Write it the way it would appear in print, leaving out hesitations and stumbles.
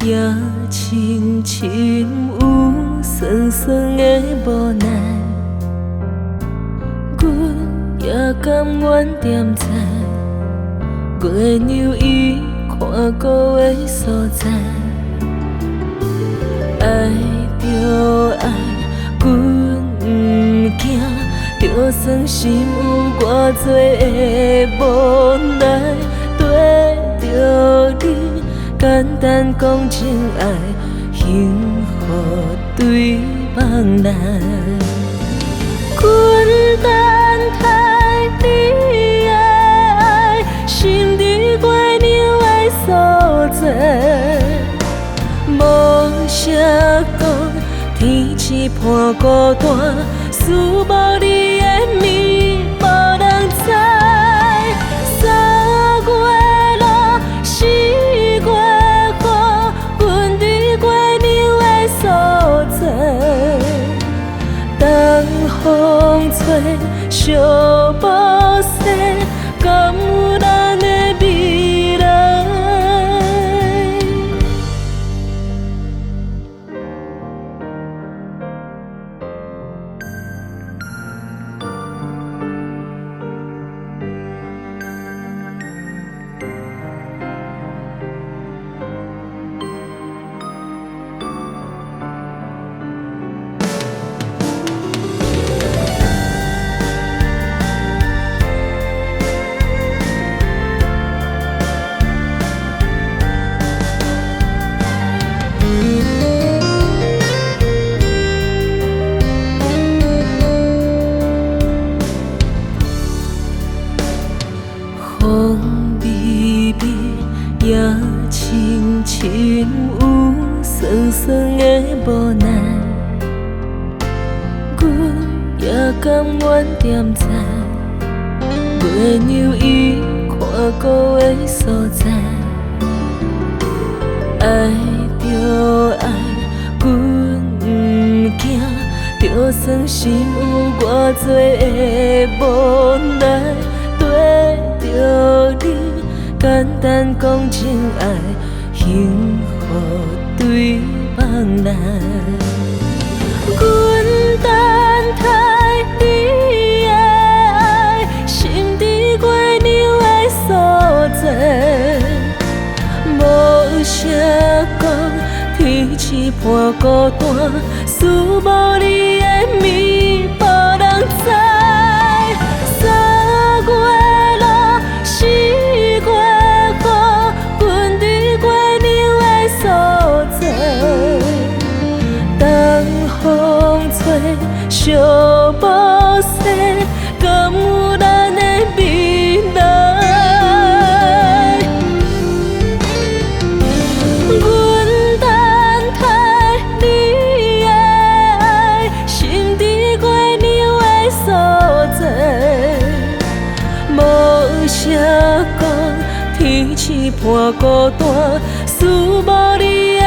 也深深有酸酸的无奈，阮也甘愿踮在月亮伊看顾的所在，爱着爱，阮不惊，就算心有偌多的无奈，对着你简单讲情爱，幸福对望来。阮等待你的爱，心伫月亮的所在，无啥讲天气伴孤单，思无你的暝无人知。3月落4月雨，阮伫月亮的所在，当风吹寂无声，敢有咱的未来？风微微，也深深有酸酸的无奈，阮也甘愿踮在月亮伊看顾的所在，爱着爱，阮不惊，就算心有偌多的无奈，对着你简单讲情爱，幸福对望来。阮等待你的爱，心伫月亮的所在，无啥讲天气伴孤单，思无你的暝无人知。3月落4月雨，阮伫月亮的所在，当风吹寂无声，敢有咱的未来？阮等待你的爱，心伫月亮的所在，无啥讲天气伴孤单，思无你的